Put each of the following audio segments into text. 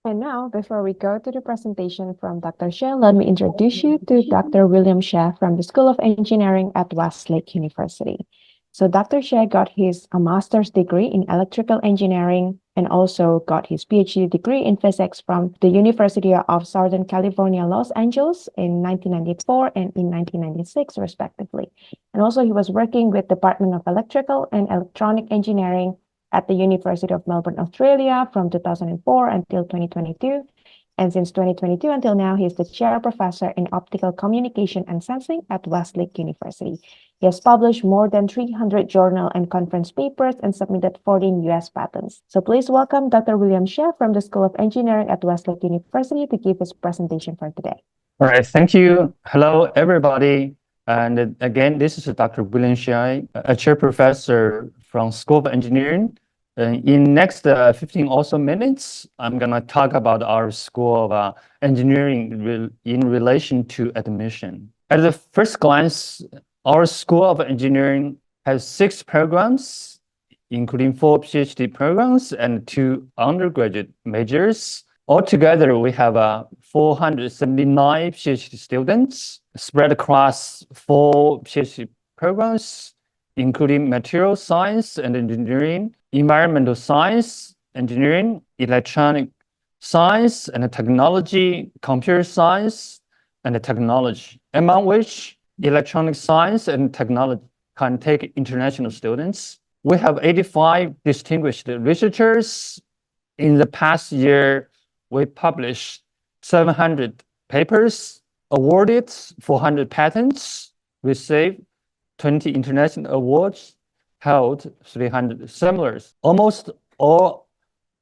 And now, before we go to the presentation from Dr. Xie, let me introduce you to Dr. William Xie from the School of Engineering at Westlake University. So Dr. Xie got his a master's degree in electrical engineering and also got his PhD degree in physics from the University of Southern California, Los Angeles in 1994 and in 1996, respectively. And also he was working with Department of Electrical and Electronic Engineering at the University of Melbourne, Australia from 2004 until 2022. And since 2022 until now, he is the chair professor in optical communication and sensing at Westlake University. He has published more than 300 journal and conference papers and submitted 14 US patents. So please welcome Dr. William Xie from the School of Engineering at Westlake University to give his presentation for today. All right, thank you. Hello, everybody. And again, this is Dr. William Xie, a chair professor from School of Engineering. In next 15 also minutes, I'm going to talk about our School of Engineering in relation to admission. At the first glance, our School of Engineering has 6 programs, including 4 PhD programs and 2 undergraduate majors. Altogether, we have 479 PhD students spread across 4 PhD programs, including material science and engineering, environmental science, engineering, electronic science and technology, computer science and technology, among which electronic science and technology can take international students. We have 85 distinguished researchers. In the past year, we published 700 papers, awarded 400 patents, received 20 international awards, held 300 seminars. Almost all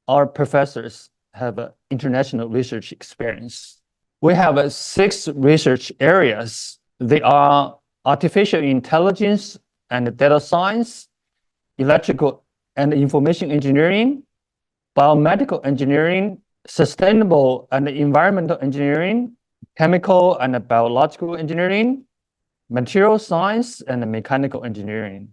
our professors have international research experience. We have 6 research areas. They are artificial intelligence and data science, electrical and information engineering, biomedical engineering, sustainable and environmental engineering, chemical and biological engineering, material science, and mechanical engineering.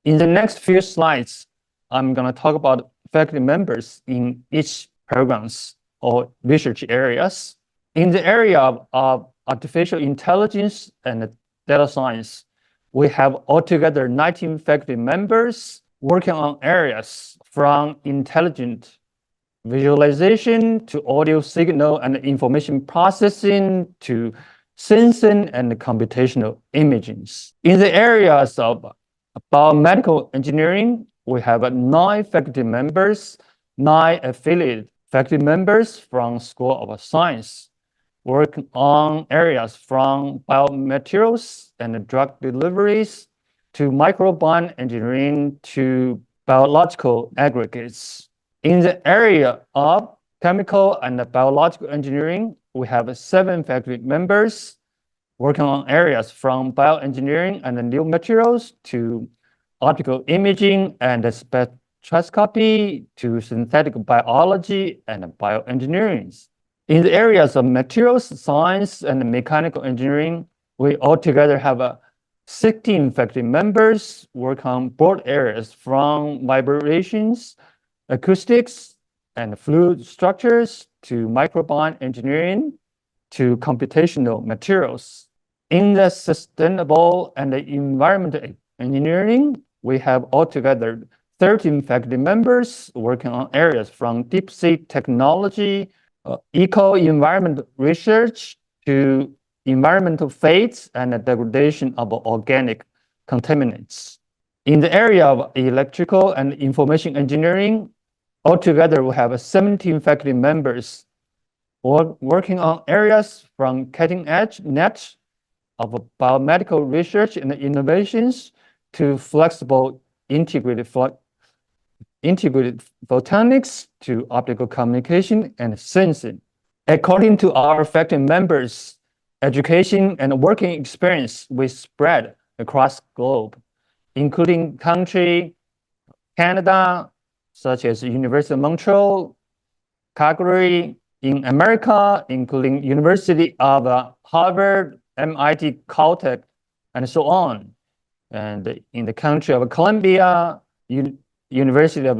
In the next few slides, I'm going to talk about faculty members in each programs or research areas. In the area of artificial intelligence and data science, we have altogether 19 faculty members working on areas from intelligent visualization to audio signal and information processing to sensing and computational imaging. In the areas of biomedical engineering, we have 9 faculty members, 9 affiliated faculty members from School of Science, working on areas from biomaterials and drug deliveries to microbiome engineering to biological aggregates. In the area of chemical and biological engineering, we have 7 faculty members working on areas from bioengineering and new materials to optical imaging and spectroscopy to synthetic biology and bioengineering. In the areas of materials science and mechanical engineering, we altogether have 16 faculty members work on broad areas from vibrations, acoustics, and fluid structures to microbiome engineering to computational materials. In the sustainable and environmental engineering, we have altogether 13 faculty members working on areas from deep sea technology, eco-environment research to environmental fates and the degradation of organic contaminants. In the area of electrical and information engineering, altogether we have 17 faculty members working on areas from cutting-edge net of biomedical research and innovations to flexible integrated photonics to optical communication and sensing. According to our faculty members, education and working experience we spread across the globe, including country, Canada, such as University of Montreal, Calgary, in America, including University of Harvard, MIT, Caltech, and so on. And in the country of Columbia, University of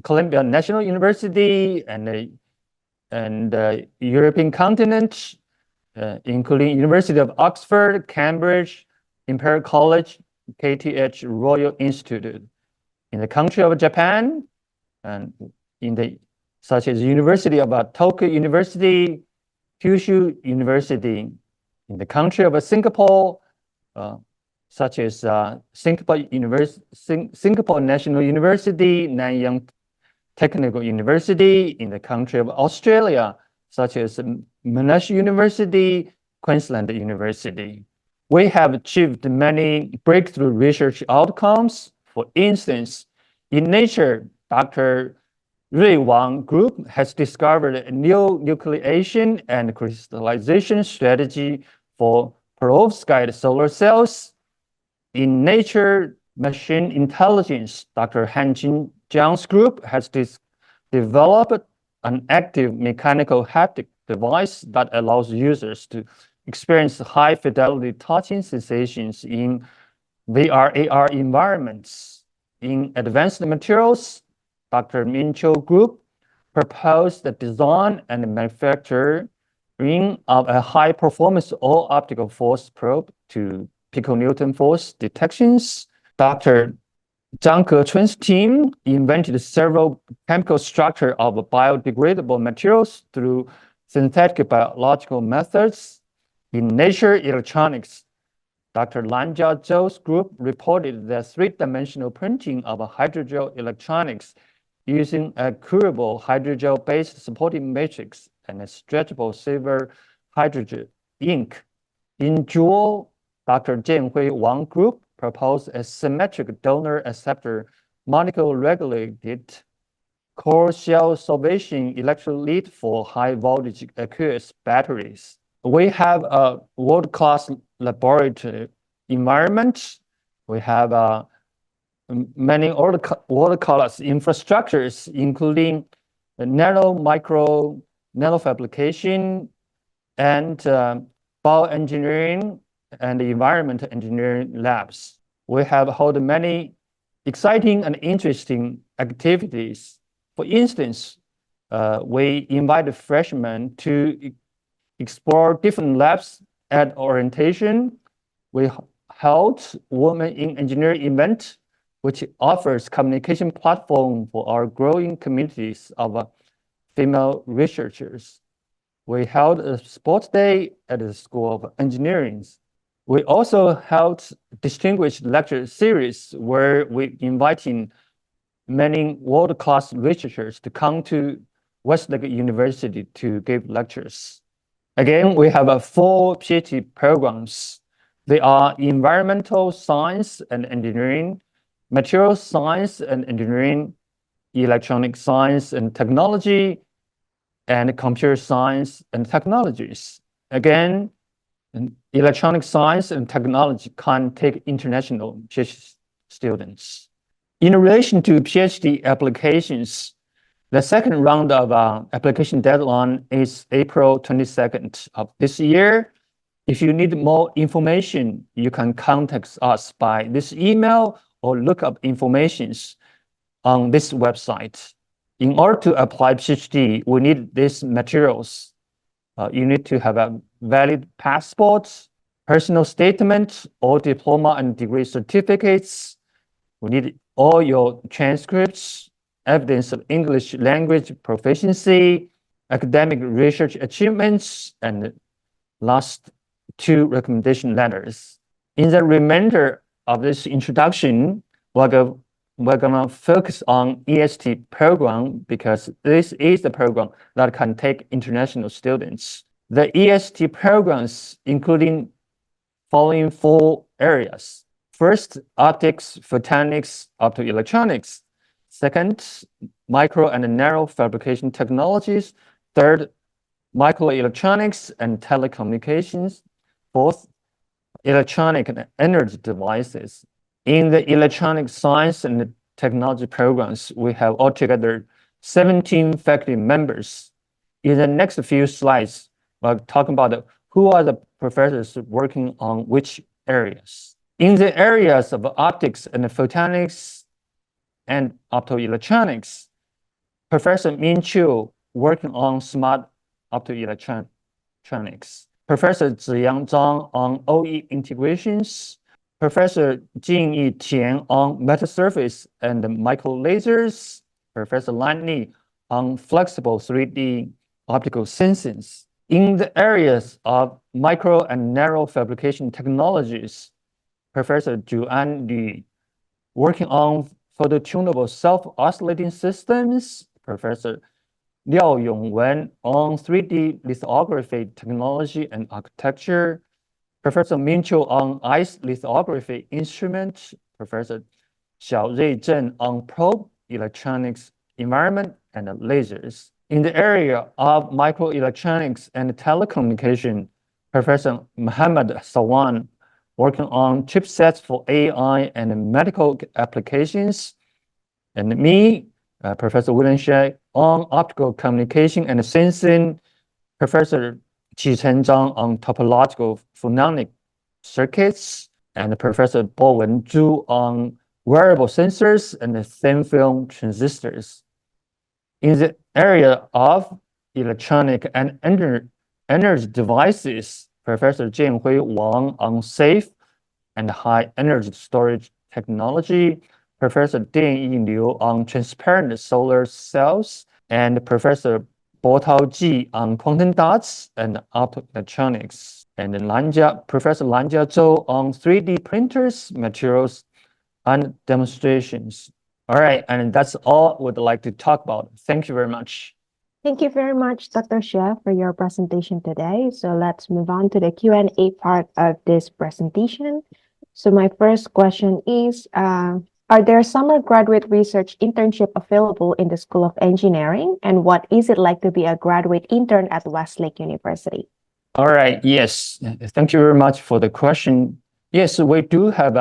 Columbia National University, and and European continent, including University of Oxford, Cambridge, Imperial College, KTH Royal Institute. In the country of Japan, and such as University of Tokyo University, Kyushu University. In the country of Singapore, such as Singapore National University, Nanyang Technical University. In the country of Australia, such as Monash University, Queensland University. We have achieved many breakthrough research outcomes. For instance, in Nature, Dr. Rui Wang group has discovered a new nucleation and crystallization strategy for perovskite solar cells. In Nature Machine Intelligence, Dr. Han Jin Jiang's group has developed an active mechanical haptic device that allows users to experience high-fidelity touching sensations in VR/AR environments. In Advanced Materials, Dr. Min Cho Group proposed the design and manufacturing of a high-performance all-optical force probe to piconewton force detections. Dr. Zhang Kechun's team invented several chemical structure of biodegradable materials through synthetic biological methods. In Nature Electronics, Dr. Lanjia Zhou's group reported the three-dimensional printing of hydrogel electronics using a curable hydrogel-based supporting matrix and a stretchable silver hydrogel ink. In Jewel, Dr. Jianhui Wang group proposed a symmetric donor-acceptor molecule-regulated core shell solvation electrolyte for high-voltage aqueous batteries. We have a world-class laboratory environment. We have many world-class infrastructures, including nano, micro, nanofabrication, and bioengineering and environmental engineering labs. We have held many exciting and interesting activities. For instance, we invited freshmen to explore different labs at orientation. We held Women in Engineering event, which offers communication platform for our growing communities of female researchers. We held a sports day at the School of Engineering. We also held distinguished lecture series where we inviting many world-class researchers to come to Westlake University to give lectures. Again, we have 4 PhD programs. They are environmental science and engineering, material science and engineering, electronic science and technology, and computer science and technologies. Again, electronic science and technology can take international PhD students. In relation to PhD applications, the second round of application deadline is April 22nd of this year. If you need more information, you can contact us by this email or look up information on this website. In order to apply PhD, we need these materials. You need to have a valid passport, personal statement, or diploma and degree certificates. We need all your transcripts, evidence of English language proficiency, academic research achievements, and last 2 recommendation letters. In the remainder of this introduction, we're gonna focus on EST program because this is the program that can take international students. The EST programs including following 4 areas. First, optics, photonics, optoelectronics. Second, micro and nano fabrication technologies. Third, microelectronics and telecommunications. Fourth, electronic and energy devices. In the electronic science and technology programs, we have altogether 17 faculty members. In the next few slides, we'll talk about who are the professors working on which areas. In the areas of optics and photonics and optoelectronics, Professor Min Chiu working on smart optoelectronics. Professor Ziyang Zhang on OE integrations. Professor Jing Yi Tian on metasurface and micro lasers. Professor Lan Ni on flexible 3D optical sensings. In the areas of micro and nano fabrication technologies, Professor Juan Li working on phototunable self-oscillating systems. Professor Liao Yongwen on 3D lithography technology and architecture. Professor Min Chiu on ice lithography instruments. Professor Xiao Rui Zhen on probe electronics environment and lasers. In the area of microelectronics and telecommunication, Professor Muhammad Sawan working on chipsets for AI and medical applications. And me, Professor William Shea, on optical communication and sensing. Professor Qichen Zhang on topological photonic circuits. And Professor Bo Wenju on wearable sensors and thin film transistors. In the area of electronic and energy devices, Professor Jianhui Wang on safe and high energy storage technology, Professor Dian Yi Liu on transparent solar cells, and Professor Bo Tao Ji on quantum dots and optoelectronics, and Professor Lanjia Zhou on 3D printers, materials, and demonstrations. All right, and that's all I would like to talk about. Thank you very much. Thank you very much, Dr. Xie, for your presentation today. So let's move on to the Q&A part of this presentation. So my first question is, are there summer graduate research internship available in the School of Engineering? And what is it like to be a graduate intern at Westlake University? All right, yes. Thank you very much for the question. Yes, we do have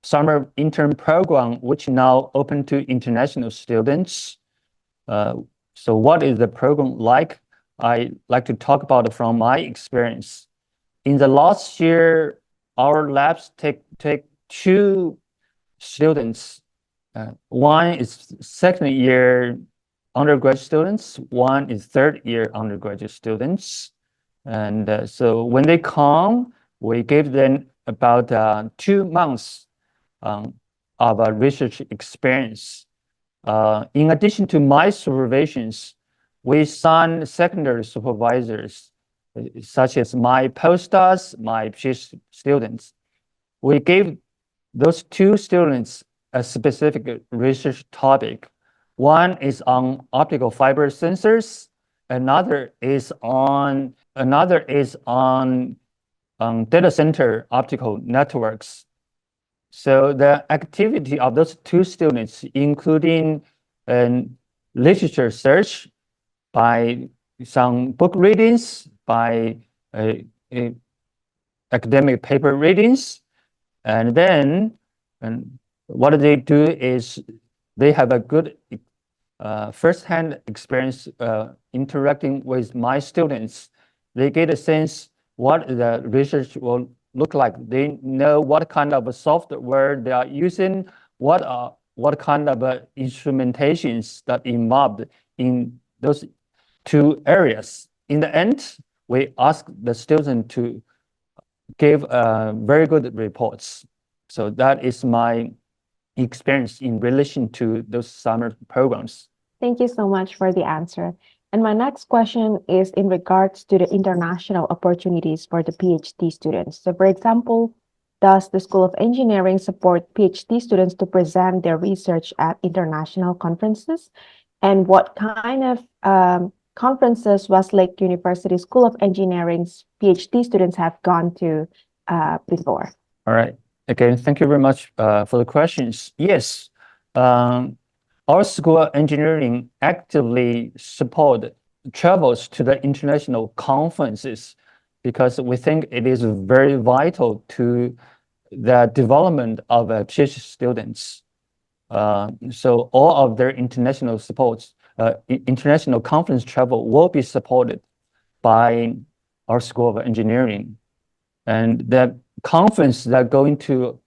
summer intern program, which now open to international students. So what is the program like? I like to talk about it from my experience. In the last year, our labs take two students. One is second year undergraduate students, one is third year undergraduate students. And so when they come, we give them about 2 months of research experience. In addition to my supervisions, we assign secondary supervisors, such as my postdocs, my PhD students. We gave those 2 students a specific research topic. One is on optical fiber sensors, another is on data center optical networks. So the activity of those 2 students, including literature search by some book readings, by academic paper readings, and then what they do is they have a good first-hand experience interacting with my students. They get a sense what the research will look like. They know what kind of software they are using, what kind of instrumentations that involved in those 2 areas. In the end, we ask the student to give very good reports. So that is my experience in relation to those summer programs. Thank you so much for the answer. And my next question is in regards to the international opportunities for the PhD students. So for example, does the School of Engineering support PhD students to present their research at international conferences? And what kind of conferences Westlake University School of Engineering's PhD students have gone to before? All right. Again, thank you very much for the questions. Yes, our School of Engineering actively support travels to the international conferences because we think it is very vital to the development of PhD students. So all of their international supports, international conference travel will be supported by our School of Engineering. And the conference that going to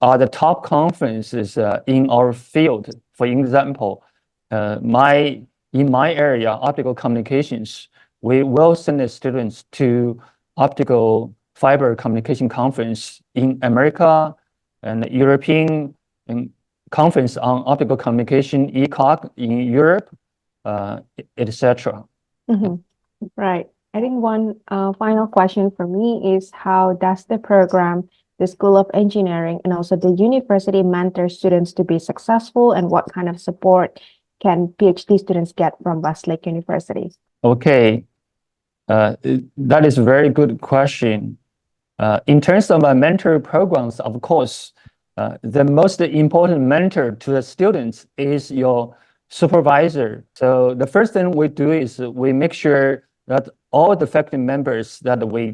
are the top conferences in our field. For example, my in my area, optical communications, we will send the students to optical fiber communication conference in America and European conference on optical communication, ECOC in Europe, etc. Right. I think one final question for me is how does the program, the School of Engineering, and also the university mentor students to be successful, and what kind of support can PhD students get from Westlake University? Okay, that is a very good question. In terms of mentor programs, of course, the most important mentor to the students is your supervisor. So the first thing we do is we make sure that all the faculty members that we